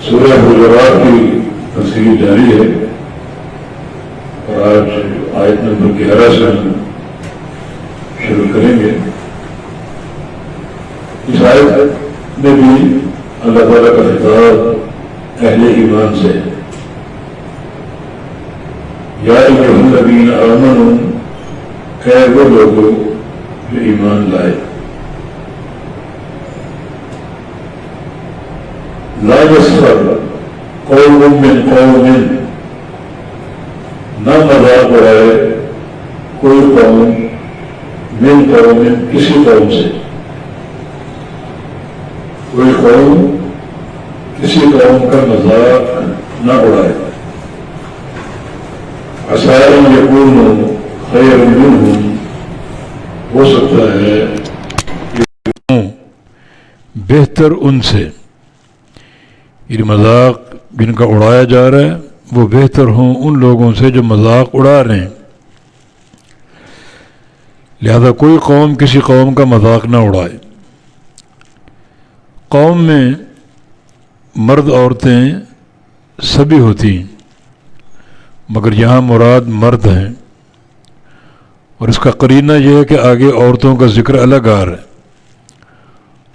سورہ حجرات کی تفسیر جاری ہے اور آج آیت نمبر 11 سے ہم شروع کریں گے۔ اس آیت میں بھی اللہ تعالیٰ کا خطاب اہل ایمان سے ہے۔ یا ایھا الذین آمنوا، اے وہ لوگ جو ایمان لائے، لا یسخر قوم من قوم، نہ مذاق اڑائے کوئی قوم من قوم، کسی قوم سے، کوئی قوم کسی قوم کا مذاق نہ اڑائے۔ عسیٰ ان یکونوا خیرا منہم، ہو سکتا ہے بہتر ان سے، یہ مذاق جن کا اڑایا جا رہا ہے وہ بہتر ہوں ان لوگوں سے جو مذاق اڑا رہے ہیں۔ لہذا کوئی قوم کسی قوم کا مذاق نہ اڑائے۔ قوم میں مرد عورتیں سبھی ہوتی ہیں، مگر یہاں مراد مرد ہیں، اور اس کا قرینہ یہ ہے کہ آگے عورتوں کا ذکر الگ آ رہا ہے۔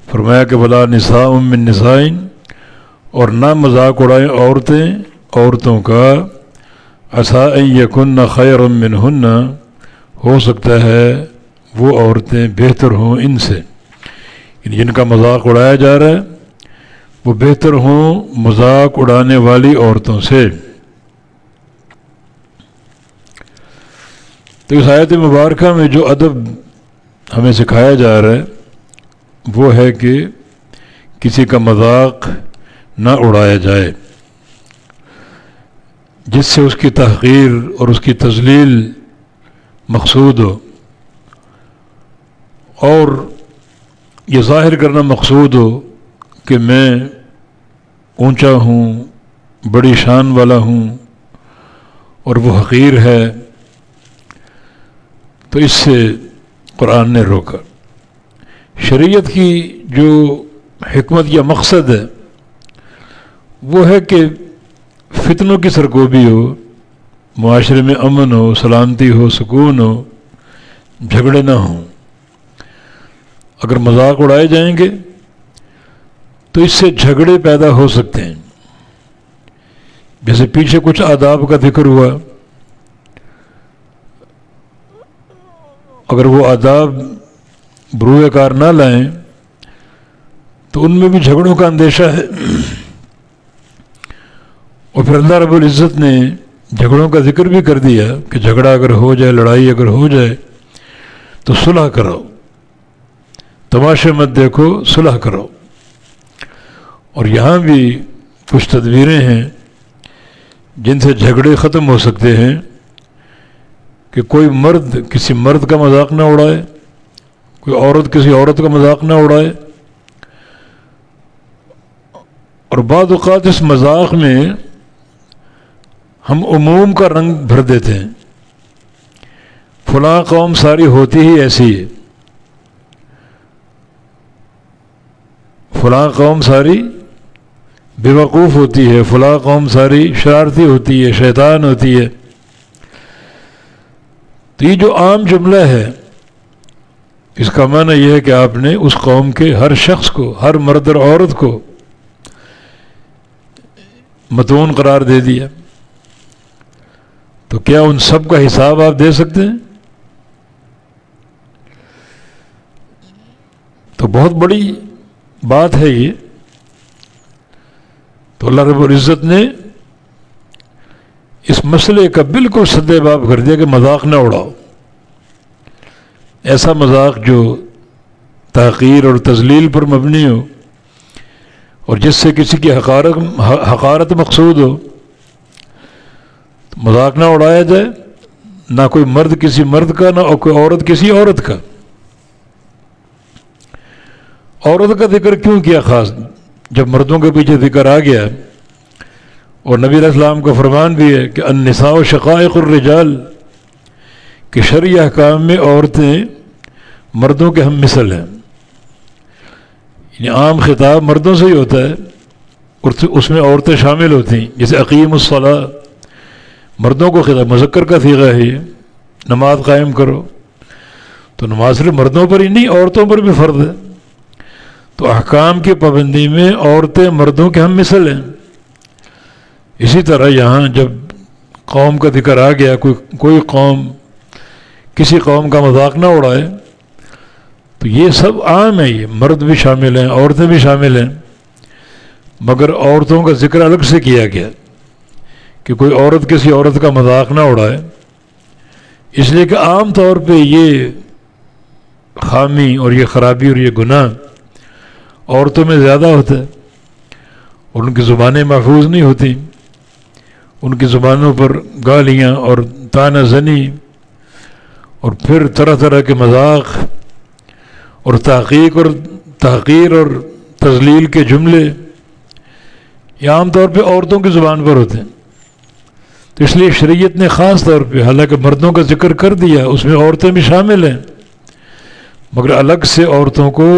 فرمایا کہ ولا نساء من نساء، اور نہ مذاق اڑائیں عورتیں عورتوں کا، عسیٰ ان یکن خیرا منہن، ہو سکتا ہے وہ عورتیں بہتر ہوں ان سے، یعنی جن کا مذاق اڑایا جا رہا ہے وہ بہتر ہوں مذاق اڑانے والی عورتوں سے۔ تو اس آیت مبارکہ میں جو ادب ہمیں سکھایا جا رہا ہے وہ ہے کہ کسی کا مذاق نہ اڑایا جائے، جس سے اس کی تحقیر اور اس کی تذلیل مقصود ہو، اور یہ ظاہر کرنا مقصود ہو کہ میں اونچا ہوں، بڑی شان والا ہوں، اور وہ حقیر ہے۔ تو اس سے قرآن نے روکا۔ شریعت کی جو حکمت یا مقصد ہے وہ ہے کہ فتنوں کی سرکوبی ہو، معاشرے میں امن ہو، سلامتی ہو، سکون ہو، جھگڑے نہ ہوں۔ اگر مذاق اڑائے جائیں گے تو اس سے جھگڑے پیدا ہو سکتے ہیں، جیسے پیچھے کچھ آداب کا ذکر ہوا۔ اگر وہ آداب بروئے کار نہ لائیں تو ان میں بھی جھگڑوں کا اندیشہ ہے، اور پھر اللہ رب العزت نے جھگڑوں کا ذکر بھی کر دیا کہ جھگڑا اگر ہو جائے، لڑائی اگر ہو جائے تو صلح کرو، تماشے مت دیکھو، صلح کرو۔ اور یہاں بھی کچھ تدبیریں ہیں جن سے جھگڑے ختم ہو سکتے ہیں، کہ کوئی مرد کسی مرد کا مذاق نہ اڑائے، کوئی عورت کسی عورت کا مذاق نہ اڑائے۔ اور بعض اوقات اس مذاق میں ہم عموم کا رنگ بھر دیتے ہیں، فلاں قوم ساری ہوتی ہی ایسی ہے، فلاں قوم ساری بیوقوف ہوتی ہے، فلاں قوم ساری شرارتی ہوتی ہے، شیطان ہوتی ہے۔ تو یہ جو عام جملہ ہے اس کا معنی یہ ہے کہ آپ نے اس قوم کے ہر شخص کو، ہر مرد اور عورت کو متون قرار دے دیا۔ تو کیا ان سب کا حساب آپ دے سکتے ہیں؟ تو بہت بڑی بات ہے یہ۔ تو اللہ رب العزت نے اس مسئلے کا بالکل سدے باب کر دیا کہ مذاق نہ اڑاؤ، ایسا مذاق جو تحقیر اور تذلیل پر مبنی ہو، اور جس سے کسی کی حقارت مقصود ہو، مذاق نہ اڑایا جائے، نہ کوئی مرد کسی مرد کا، نہ کوئی عورت کسی عورت کا۔ عورت کا ذکر کیوں کیا خاص؟ جب مردوں کے پیچھے ذکر آ گیا، اور نبی علیہ السلام کا فرمان بھی ہے کہ النساء شقائق الرجال، کہ شرعی احکام میں عورتیں مردوں کے ہم مثل ہیں، یعنی عام خطاب مردوں سے ہی ہوتا ہے، اس میں عورتیں شامل ہوتی ہیں، جیسے اقیم الصلاۃ، مردوں کو خطاب، مذکر کا صیغہ ہے یہ، نماز قائم کرو، تو نماز صرف مردوں پر ہی نہیں، عورتوں پر بھی فرض ہے۔ تو احکام کی پابندی میں عورتیں مردوں کے ہم مثل ہیں۔ اسی طرح یہاں جب قوم کا ذکر آ گیا، کوئی قوم کسی قوم کا مذاق نہ اڑائے، تو یہ سب عام ہے، یہ مرد بھی شامل ہیں، عورتیں بھی شامل ہیں، مگر عورتوں کا ذکر الگ سے کیا گیا کہ کوئی عورت کسی عورت کا مذاق نہ اڑائے، اس لیے کہ عام طور پہ یہ خامی اور یہ خرابی اور یہ گناہ عورتوں میں زیادہ ہوتا ہے، اور ان کی زبانیں محفوظ نہیں ہوتی، ان کی زبانوں پر گالیاں اور طعنہ زنی اور پھر طرح طرح کے مذاق اور تحقیر اور تذلیل کے جملے یہ عام طور پہ عورتوں کی زبان پر ہوتے ہیں۔ تو اس لیے شریعت نے خاص طور پہ، حالانکہ مردوں کا ذکر کر دیا، اس میں عورتیں بھی شامل ہیں، مگر الگ سے عورتوں کو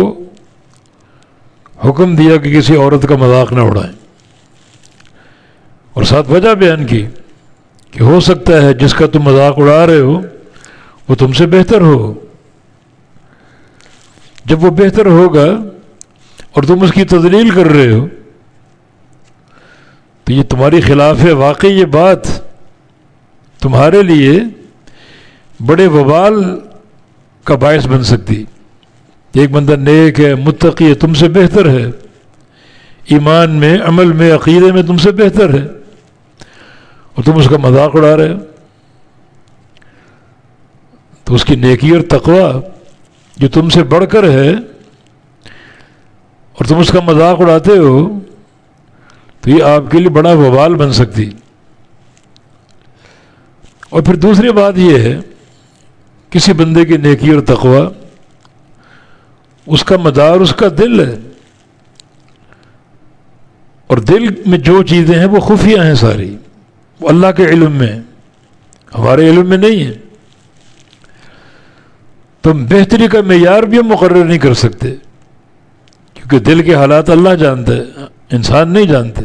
حکم دیا کہ کسی عورت کا مذاق نہ اڑائیں، اور ساتھ وجہ بیان کی کہ ہو سکتا ہے جس کا تم مذاق اڑا رہے ہو وہ تم سے بہتر ہو، جب وہ بہتر ہوگا اور تم اس کی تذلیل کر رہے ہو تو یہ تمہاری خلاف ہے۔ واقعی یہ بات تمہارے لیے بڑے وبال کا باعث بن سکتی۔ ایک بندہ نیک ہے، متقی ہے، تم سے بہتر ہے، ایمان میں، عمل میں، عقیدے میں تم سے بہتر ہے، اور تم اس کا مذاق اڑا رہے ہو، تو اس کی نیکی اور تقوی جو تم سے بڑھ کر ہے اور تم اس کا مذاق اڑاتے ہو، تو یہ آپ کے لیے بڑا وبال بن سکتی۔ اور پھر دوسری بات یہ ہے، کسی بندے کی نیکی اور تقوی اس کا مدار اس کا دل ہے، اور دل میں جو چیزیں ہیں وہ خفیہ ہیں، ساری وہ اللہ کے علم میں، ہمارے علم میں نہیں ہے۔ تم بہتری کا معیار بھی ہم مقرر نہیں کر سکتے، کیونکہ دل کے حالات اللہ جانتا ہے، انسان نہیں جانتے۔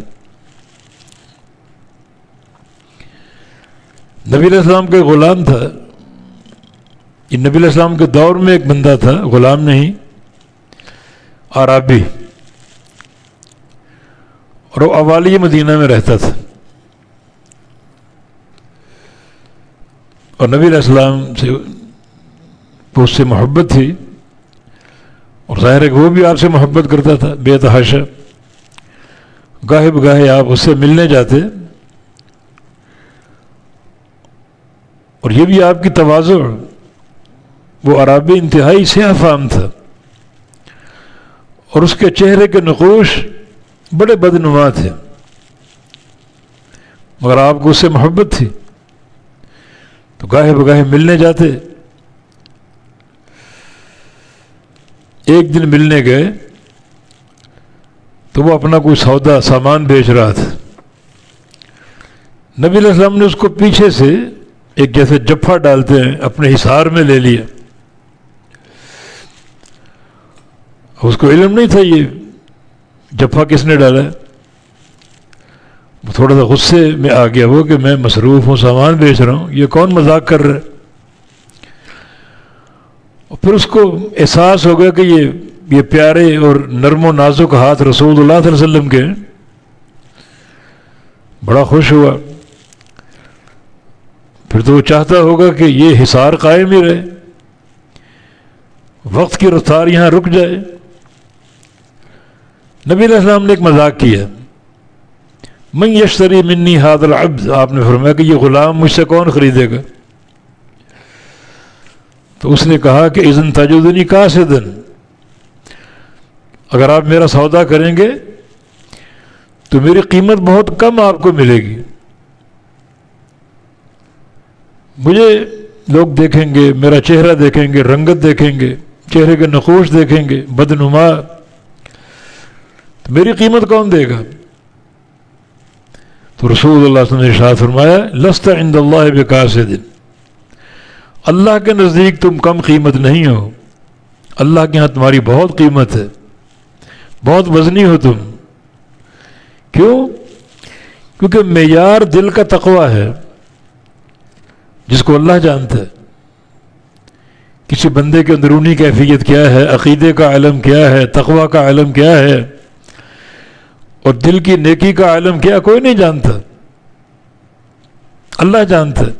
نبی علیہ السلام کا غلام تھا، یہ نبی علیہ السلام کے دور میں ایک بندہ تھا، غلام نہیں، عربی، اور وہ اوالی مدینہ میں رہتا تھا، اور نبی علیہ السلام سے اس سے محبت تھی، اور ظاہر ہے کہ وہ بھی آپ سے محبت کرتا تھا بے تحاشا۔ گاہے بگاہے آپ اس سے ملنے جاتے، اور یہ بھی آپ کی تواضع، وہ عربی انتہائی سیاہ فام تھا، اور اس کے چہرے کے نقوش بڑے بدنما تھے، مگر آپ کو اس سے محبت تھی، تو گاہے بگاہے ملنے جاتے۔ ایک دن ملنے گئے تو وہ اپنا کوئی سودا سامان بیچ رہا تھا، نبی علیہ السلام نے اس کو پیچھے سے ایک جیسے جفا ڈالتے ہیں اپنے حصار میں لے لیا۔ اس کو علم نہیں تھا یہ جفا کس نے ڈالا ہے، وہ تھوڑا سا غصے میں آ گیا وہ کہ میں مصروف ہوں، سامان بیچ رہا ہوں، یہ کون مذاق کر رہا ہے۔ اور پھر اس کو احساس ہو گیا کہ یہ پیارے اور نرم و نازک ہاتھ رسول اللہ صلی اللہ علیہ وسلم کے، بڑا خوش ہوا۔ پھر تو وہ چاہتا ہوگا کہ یہ حصار قائم ہی رہے، وقت کی رفتار یہاں رک جائے۔ نبی علیہ السلام نے ایک مذاق کیا، من یشتری منی ھذا العبد، آپ نے فرمایا کہ یہ غلام مجھ سے کون خریدے گا؟ تو اس نے کہا کہ اذن تجدنی کاسدا، اگر آپ میرا سودا کریں گے تو میری قیمت بہت کم آپ کو ملے گی، مجھے لوگ دیکھیں گے، میرا چہرہ دیکھیں گے، رنگت دیکھیں گے، چہرے کے نقوش دیکھیں گے، بدنما، تو میری قیمت کون دے گا؟ تو رسول اللہ صلی اللہ علیہ وسلم نے ارشاد فرمایا لست عند اللہ بکاسد، اللہ کے نزدیک تم کم قیمت نہیں ہو، اللہ کے ہاں تمہاری بہت قیمت ہے، بہت وزنی ہو تم، کیوں؟ کیونکہ معیار دل کا تقوی ہے جس کو اللہ جانتا ہے. کسی بندے کے اندرونی کیفیت کیا ہے، عقیدے کا علم کیا ہے، تقوی کا علم کیا ہے، اور دل کی نیکی کا علم کیا، کوئی نہیں جانتا، اللہ جانتا ہے.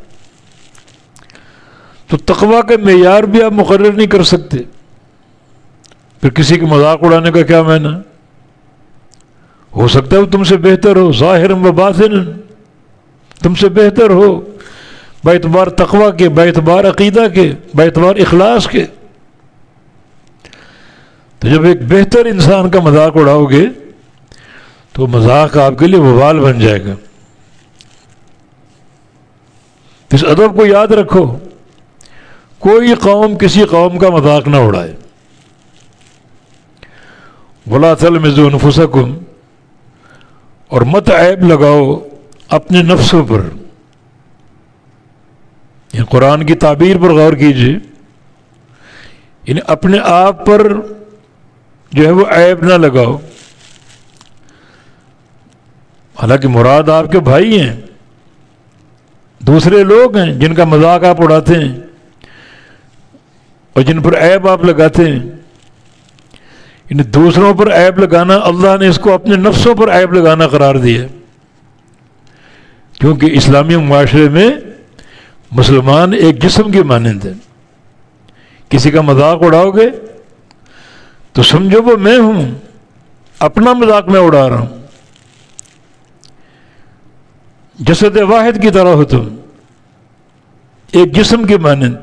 تو تقوی کے معیار بھی آپ مقرر نہیں کر سکتے. پھر کسی کے مذاق اڑانے کا کیا معنی؟ ہو سکتا ہے وہ تم سے بہتر ہو، ظاہر و باطن تم سے بہتر ہو، باعتبار تقوی کے، باعتبار عقیدہ کے، باعتبار اخلاص کے. تو جب ایک بہتر انسان کا مذاق اڑاؤ گے تو مذاق آپ کے لیے وبال بن جائے گا. اس ادب کو یاد رکھو، کوئی قوم کسی قوم کا مذاق نہ اڑائے. وَلَا تَلْمِزُوا أَنفُسَكُمْ، اور مت عیب لگاؤ اپنے نفسوں پر. یہ قرآن کی تعبیر پر غور کیجیے، یعنی اپنے آپ پر جو ہے وہ عیب نہ لگاؤ. حالانکہ مراد آپ کے بھائی ہیں، دوسرے لوگ ہیں جن کا مذاق آپ اڑاتے ہیں اور جن پر عیب آپ لگاتے ہیں. یعنی دوسروں پر عیب لگانا اللہ نے اس کو اپنے نفسوں پر عیب لگانا قرار دیا، کیونکہ اسلامی معاشرے میں مسلمان ایک جسم کے مانند ہیں. کسی کا مذاق اڑاؤ گے تو سمجھو وہ میں ہوں، اپنا مذاق میں اڑا رہا ہوں. جسد واحد کی طرح ہو تم، ایک جسم کے مانند.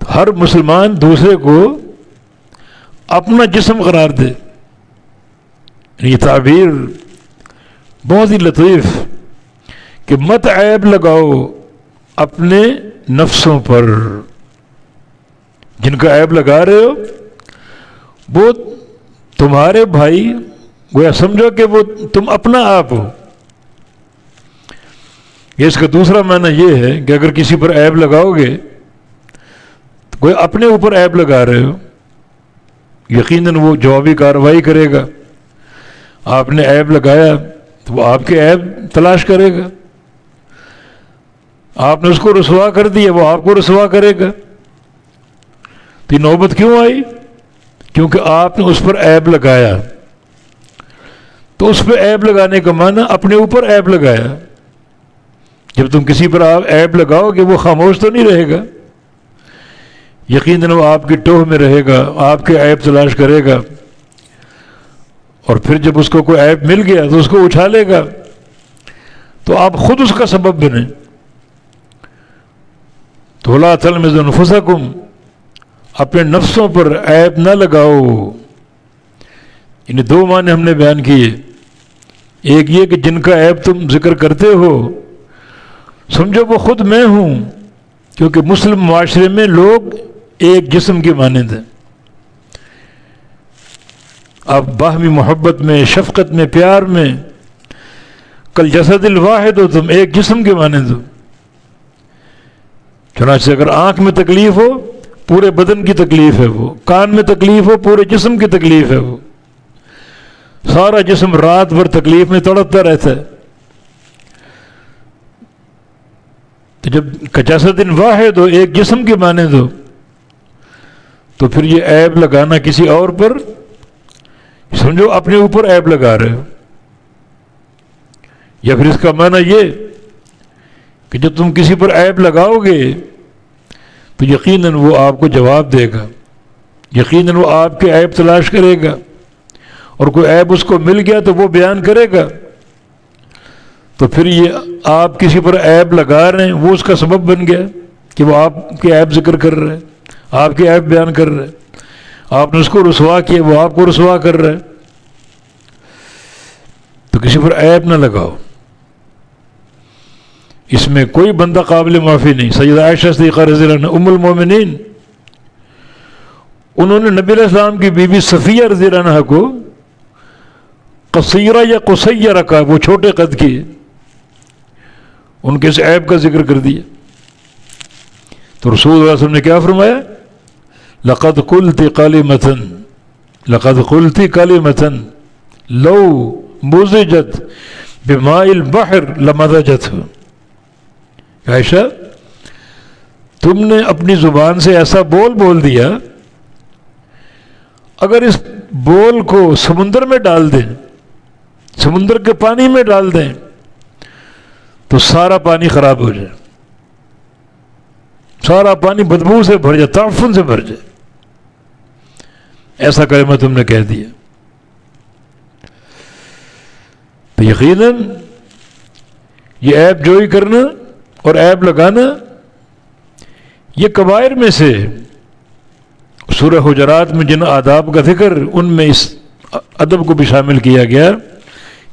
ہر مسلمان دوسرے کو اپنا جسم قرار دے. یہ تعبیر بہت ہی لطیف کہ مت عیب لگاؤ اپنے نفسوں پر. جن کا عیب لگا رہے ہو وہ تمہارے بھائی، گویا سمجھو کہ وہ تم اپنا آپ ہو. یہ اس کا دوسرا معنی یہ ہے کہ اگر کسی پر عیب لگاؤ گے تو کوئی اپنے اوپر عیب لگا رہے ہو، یقیناً وہ جوابی کارروائی کرے گا. آپ نے عیب لگایا تو وہ آپ کے عیب تلاش کرے گا. آپ نے اس کو رسوا کر دیا، وہ آپ کو رسوا کرے گا. تو یہ نوبت کیوں آئی؟ کیونکہ آپ نے اس پر عیب لگایا. تو اس پہ عیب لگانے کا معنی اپنے اوپر عیب لگایا. جب تم کسی پر آپ عیب لگاؤ گے وہ خاموش تو نہیں رہے گا، یقیناً وہ آپ کی ٹوہ میں رہے گا، آپ کے عیب تلاش کرے گا، اور پھر جب اس کو کوئی عیب مل گیا تو اس کو اچھالے گا. تو آپ خود اس کا سبب بنیں. تو لا تلمزوا انفسکم، اپنے نفسوں پر عیب نہ لگاؤ. انہیں دو معنی ہم نے بیان کیے. ایک یہ کہ جن کا عیب تم ذکر کرتے ہو سمجھو وہ خود میں ہوں، کیونکہ مسلم معاشرے میں لوگ ایک جسم کے مانند ہیں. آپ باہمی محبت میں، شفقت میں، پیار میں کل جسد الواحد ہو، تم ایک جسم کے مانند ہو. چنانچہ اگر آنکھ میں تکلیف ہو پورے بدن کی تکلیف ہے، وہ کان میں تکلیف ہو پورے جسم کی تکلیف ہے، وہ سارا جسم رات بھر تکلیف میں تڑپتا رہتا ہے. تو جب جسد واحد ہو، ایک جسم کے مانند ہو، تو پھر یہ عیب لگانا کسی اور پر، سمجھو اپنے اوپر عیب لگا رہے ہو. یا پھر اس کا معنی یہ کہ جب تم کسی پر عیب لگاؤ گے تو یقیناً وہ آپ کو جواب دے گا، یقیناً وہ آپ کے عیب تلاش کرے گا، اور کوئی عیب اس کو مل گیا تو وہ بیان کرے گا. تو پھر یہ آپ کسی پر عیب لگا رہے ہیں، وہ اس کا سبب بن گیا کہ وہ آپ کے عیب ذکر کر رہے ہیں، آپ کے عیب بیان کر رہے ہیں. آپ نے اس کو رسوا کیا، وہ آپ کو رسوا کر رہے ہیں. تو کسی پر عیب نہ لگاؤ، اس میں کوئی بندہ قابل معافی نہیں. سیدہ عائشہ صدیقہ رضی اللہ عنہ ام المومنین، انہوں نے نبی علیہ السلام کی بیوی صفیہ رضی اللہ عنہ کو قصیرہ یا قصیرہ کا، وہ چھوٹے قد کی، ان کے اس عیب کا ذکر کر دیا. تو رسول اللہ علیہ وسلم نے کیا فرمایا؟ لقد قلت کلمۃ، لقد قلت کلمۃ لو مزجت بماء البحر لمزجت. عائشہ تم نے اپنی زبان سے ایسا بول دیا، اگر اس بول کو سمندر میں ڈال دیں، سمندر کے پانی میں ڈال دیں تو سارا پانی خراب ہو جائے، سارا پانی بدبو سے بھر جائے، تعفن سے بھر جائے. ایسا کلمہ تم نے کہہ دیا. تو یقیناً یہ عیب جوئی کرنا اور عیب لگانا یہ کبائر میں سے، سورہ حجرات میں جن آداب کا ذکر ان میں اس ادب کو بھی شامل کیا گیا،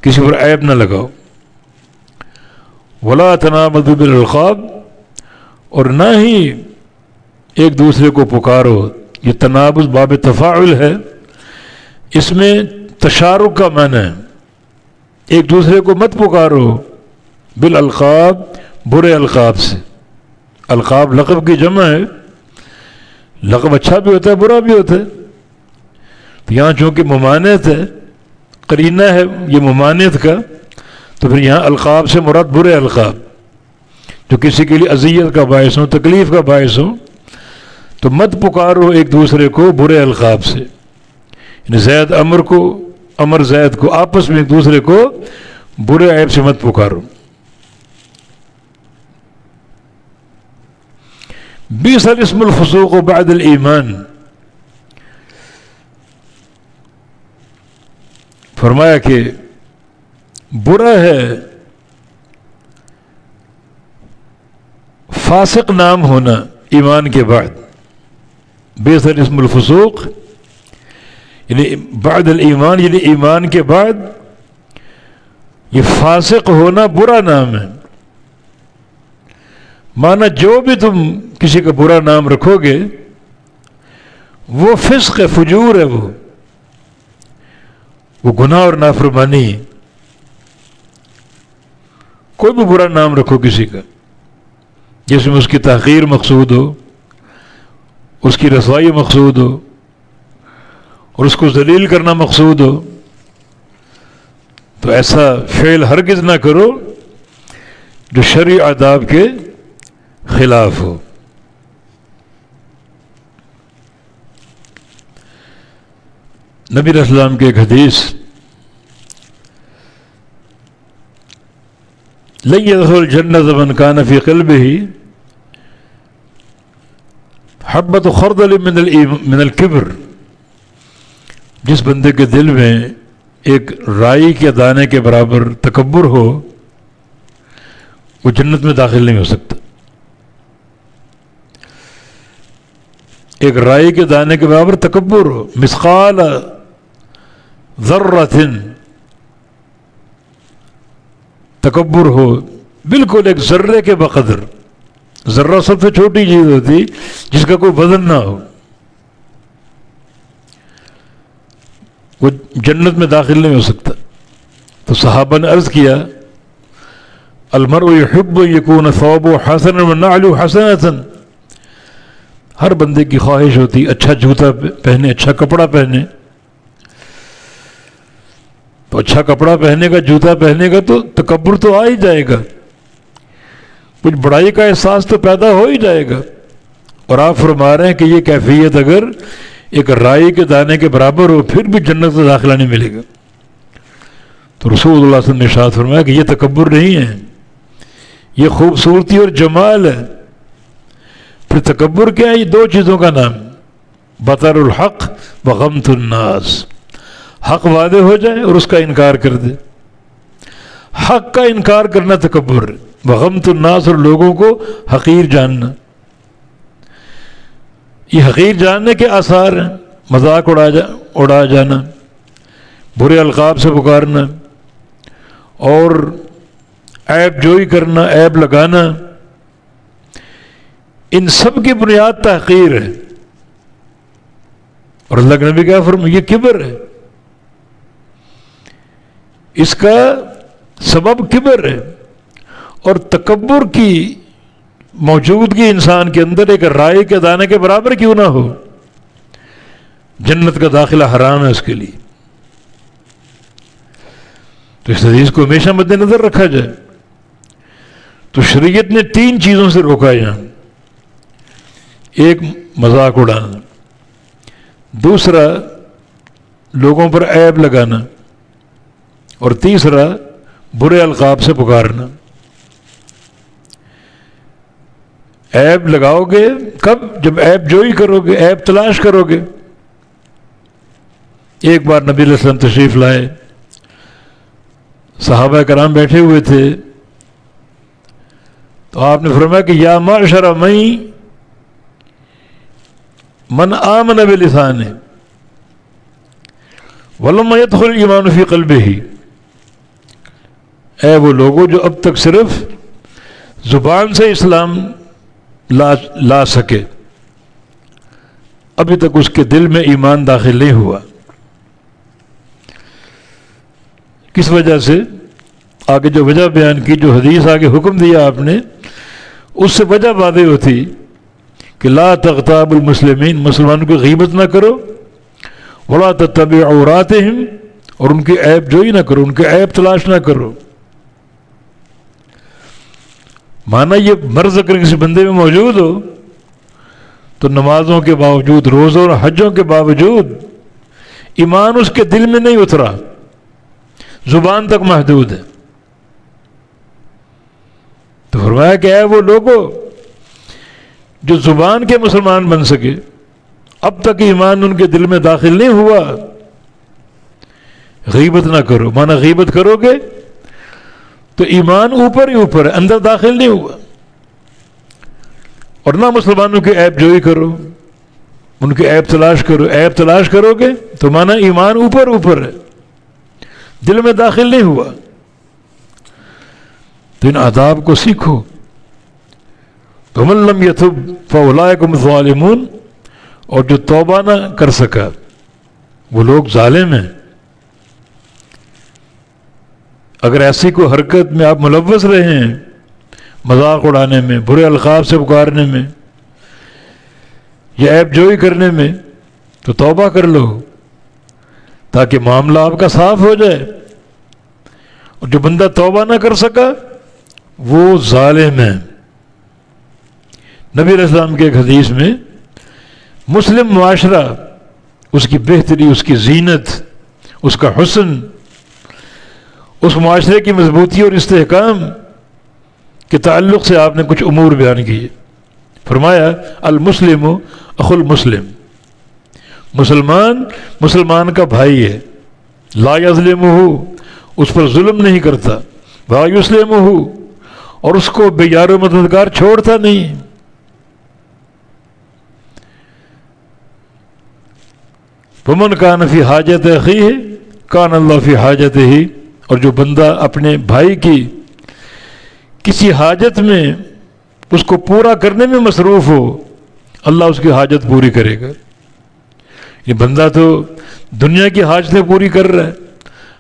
کسی پر عیب نہ لگاؤ. ولا تنابذوا بالالقاب، اور نہ ہی ایک دوسرے کو پکارو. یہ تنابذ باب تفاعل ہے، اس میں تشارک کا معنی ہے. ایک دوسرے کو مت پکارو بالالقاب، برے القاب سے. القاب لقب کی جمع ہے، لقب اچھا بھی ہوتا ہے برا بھی ہوتا ہے. تو یہاں چونکہ ممانعت ہے، قرینہ ہے یہ ممانعت کا، تو پھر یہاں القاب سے مراد برے القاب جو کسی کے لیے اذیت کا باعث ہو، تکلیف کا باعث ہو. تو مت پکارو ایک دوسرے کو برے القاب سے. یعنی زید عمر کو، عمر زید کو، آپس میں ایک دوسرے کو برے عیب سے مت پکارو. بئس الاسم الفسوق بعد الایمان، فرمایا کہ برا ہے فاسق نام ہونا ایمان کے بعد. بئس الاسم الفسوق یعنی بعد الایمان، یعنی ایمان کے بعد یہ فاسق ہونا برا نام ہے. مانا جو بھی تم کسی کا برا نام رکھو گے وہ فسق ہے، فجور ہے، وہ گناہ اور نافرمانی ہے. کوئی بھی برا نام رکھو کسی کا جس میں اس کی تحقیر مقصود ہو، اس کی رسوائی مقصود ہو اور اس کو ذلیل کرنا مقصود ہو، تو ایسا فعل ہرگز نہ کرو جو شرعی آداب کے خلاف ہو. نبی علیہ السلام کی ایک حدیث، لن يدخل الجنة من كان في قلبه حبة خردل من الكبر، جس بندے کے دل میں ایک رائی کے دانے کے برابر تکبر ہو وہ جنت میں داخل نہیں ہو سکتا. ایک رائی کے دانے کے برابر تکبر ہو، مثقال ذرۃ، تکبر ہو بالکل ایک ذرے کے بقدر. ذرہ سب سے چھوٹی چیز ہوتی جس کا کوئی وزن نہ ہو، وہ جنت میں داخل نہیں ہو سکتا. تو صحابہ نے عرض کیا المرء يحب ان يكون ثوبه حسنا ونعله حسنة، ہر بندے کی خواہش ہوتی اچھا جوتا پہنے، اچھا کپڑا پہنے. تو اچھا کپڑا پہنے گا، جوتا پہنے گا تو تکبر تو آ ہی جائے گا، کچھ بڑائی کا احساس تو پیدا ہو ہی جائے گا. اور آپ فرما رہے ہیں کہ یہ کیفیت اگر ایک رائی کے دانے کے برابر ہو پھر بھی جنت سے داخلہ نہیں ملے گا. تو رسول اللہ صلی اللہ علیہ وسلم نے ارشاد فرمایا کہ یہ تکبر نہیں ہے، یہ خوبصورتی اور جمال ہے. پھر تکبر کیا ہے؟ یہ دو چیزوں کا نام، بطر الحق وغمت الناس. حق واضح ہو جائے اور اس کا انکار کر دے. حق کا انکار کرنا تکبر ہے. وغمت الناس، اور لوگوں کو حقیر جاننا. یہ حقیر جاننے کے آثار ہیں، مذاق اڑا جانا، برے القاب سے پکارنا اور عیب جوئی کرنا، عیب لگانا، ان سب کی بنیاد تحقیر ہے. اور اللہ کے نبی کیا فرمایا؟ یہ کبر ہے، اس کا سبب کبر ہے. اور تکبر کی موجودگی انسان کے اندر ایک رائے کے دانے کے برابر کیوں نہ ہو، جنت کا داخلہ حرام ہے اس کے لیے. تو اس حدیث کو ہمیشہ مد نظر رکھا جائے. تو شریعت نے 3 چیزوں سے روکا یہاں. ایک مذاق اڑانا، دوسرا لوگوں پر عیب لگانا، اور تیسرا برے القاب سے پکارنا. عیب لگاؤ گے کب؟ جب عیب جوئی کرو گے، عیب تلاش کرو گے. ایک بار نبی علیہ السلام تشریف لائے، صحابہ کرام بیٹھے ہوئے تھے، تو آپ نے فرمایا کہ یا معشر من آمن بلسانہ ولم يدخل الایمان فی قلبہ. اے وہ لوگوں جو اب تک صرف زبان سے اسلام لا سکے، ابھی تک اس کے دل میں ایمان داخل نہیں ہوا. کس وجہ سے؟ آگے جو وجہ بیان کی، جو حدیث آگے حکم دیا آپ نے، اس سے وجہ واضح ہوتی کہ لا تغتاب المسلمین، مسلمانوں کی غیبت نہ کرو، ولا تتبع عوراتہم، اور ان کی عیب جوئی نہ کرو، ان کے عیب تلاش نہ کرو. مانا یہ مرض اگر کسی بندے میں موجود ہو تو نمازوں کے باوجود، روزوں اور حجوں کے باوجود ایمان اس کے دل میں نہیں اترا، زبان تک محدود ہے. تو فرمایا کہ اے وہ لوگوں جو زبان کے مسلمان بن سکے، اب تک ایمان ان کے دل میں داخل نہیں ہوا، غیبت نہ کرو. مانا غیبت کرو گے تو ایمان اوپر ہی اوپر ہے، اندر داخل نہیں ہوا. اور نہ مسلمانوں کے عیب جوئی کرو، ان کے عیب تلاش کرو. عیب تلاش کرو گے تو مانا ایمان اوپر اوپر ہے، دل میں داخل نہیں ہوا. تو ان آداب کو سیکھو. وَمَن لَّمْ يَتُبْ فَأُولَٰئِكَ هُمُ الظَّالِمُونَ. اور جو توبہ نہ کر سکا وہ لوگ ظالم ہیں. اگر ایسی کوئی حرکت میں آپ ملوث رہے ہیں، مذاق اڑانے میں، برے القاب سے پکارنے میں، یا عیب جوئی کرنے میں، تو توبہ کر لو تاکہ معاملہ آپ کا صاف ہو جائے. اور جو بندہ توبہ نہ کر سکا وہ ظالم ہے. نبی علیہ السلام کے ایک حدیث میں مسلم معاشرہ، اس کی بہتری، اس کی زینت، اس کا حسن، اس معاشرے کی مضبوطی اور استحکام کے تعلق سے آپ نے کچھ امور بیان کیے. فرمایا المسلم اخو المسلم، مسلمان مسلمان کا بھائی ہے، لا یظلمہ، اس پر ظلم نہیں کرتا، لا یسلمہ، اور اس کو بے یار و مددگار چھوڑتا نہیں. ومن کان فی حاجت اخیہ کان اللہ فی حاجتہ. اور جو بندہ اپنے بھائی کی کسی حاجت میں اس کو پورا کرنے میں مصروف ہو، اللہ اس کی حاجت پوری کرے گا. یہ بندہ تو دنیا کی حاجتیں پوری کر رہا ہے،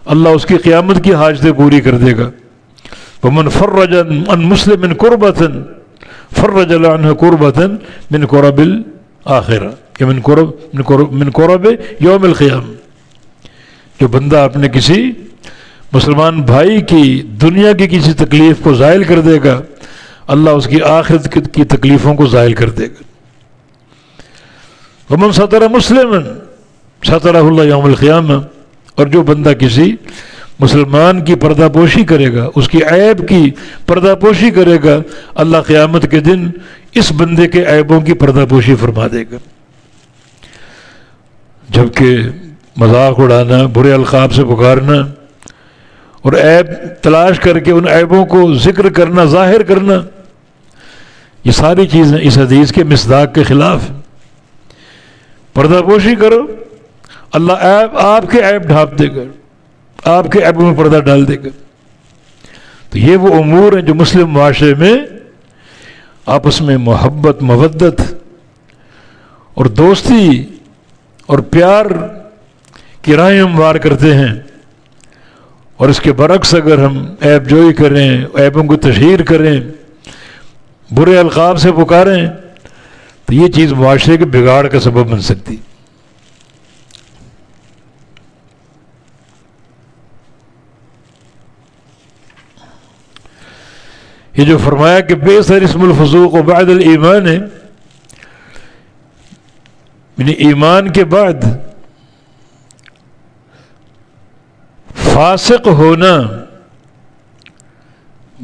اللہ اس کی قیامت کی حاجتیں پوری کر دے گا. ومن فرج عن مسلم کربۃ فرج اللہ عنہ کربۃ من کرب الآخرہ، کہ من کرب یوم القیامہ. جو بندہ اپنے کسی مسلمان بھائی کی دنیا کی کسی تکلیف کو زائل کر دے گا، اللہ اس کی آخرت کی تکلیفوں کو زائل کر دے گا. ومن ستر مسلما سترہ اللہ یوم القیامہ. اور جو بندہ کسی مسلمان کی پردہ پوشی کرے گا، اس کی عیب کی پردہ پوشی کرے گا، اللہ قیامت کے دن اس بندے کے عیبوں کی پردہ پوشی فرما دے گا. جبکہ مذاق اڑانا، برے القاب سے پکارنا اور عیب تلاش کر کے ان عیبوں کو ذکر کرنا، ظاہر کرنا، یہ ساری چیزیں اس حدیث کے مصداق کے خلاف ہیں. پردہ پوشی کرو، اللہ آپ کے عیب ڈھانپ دے گا، آپ کے عیبوں میں پردہ ڈال دے گا. تو یہ وہ امور ہیں جو مسلم معاشرے میں آپس میں محبت، مودت اور دوستی اور پیار کی راہیں ہموار کرتے ہیں. اور اس کے برعکس اگر ہم عیب جوئی کریں، عیبوں کو تشہیر کریں، برے القاب سے پکاریں، تو یہ چیز معاشرے کے بگاڑ کا سبب بن سکتی. یہ جو فرمایا کہ بئس الاسم الفسوق بعد الایمان ہے، یعنی ایمان کے بعد فاسق ہونا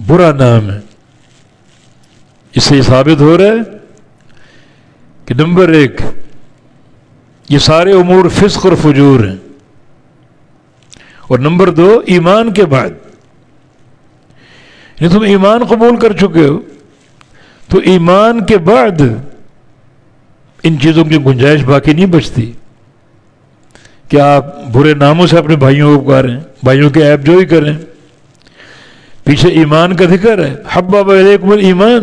برا نام ہے۔ اس سے یہ ثابت ہو رہا ہے کہ نمبر ایک، یہ سارے امور فسق اور فجور ہیں، اور نمبر دو، ایمان کے بعد، یعنی تم ایمان قبول کر چکے ہو تو ایمان کے بعد ان چیزوں کی گنجائش باقی نہیں بچتی کہ آپ برے ناموں سے اپنے بھائیوں کو پکاریں، بھائیوں کے عیب جوئی کریں۔ پیچھے ایمان کا ذکر ہے، حبب الیکم الایمان،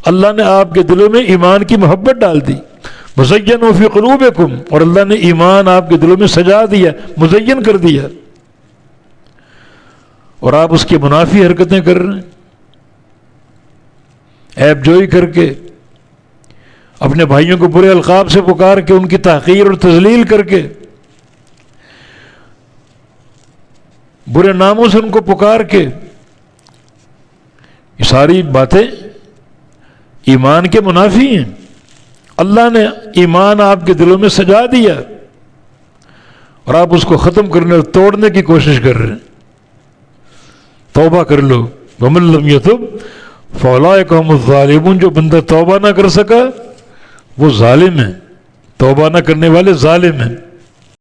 اللہ نے آپ کے دلوں میں ایمان کی محبت ڈال دی، مزین فی قلوبکم، اور اللہ نے ایمان آپ کے دلوں میں سجا دیا، مزین کر دیا، اور آپ اس کی منافی حرکتیں کر رہے ہیں، عیب جوئی کر کے، اپنے بھائیوں کو برے القاب سے پکار کے، ان کی تحقیر اور تذلیل کر کے، برے ناموں سے ان کو پکار کے، یہ ساری باتیں ایمان کے منافی ہیں۔ اللہ نے ایمان آپ کے دلوں میں سجا دیا اور آپ اس کو ختم کرنے اور توڑنے کی کوشش کر رہے ہیں۔ توبہ کر لو، وَمَن لَّمْ يَتُبْ فَأُولَٰئِكَ هُمُ الظَّالِمُونَ، جو بندہ توبہ نہ کر سکا وہ ظالم ہے، توبہ نہ کرنے والے ظالم ہیں۔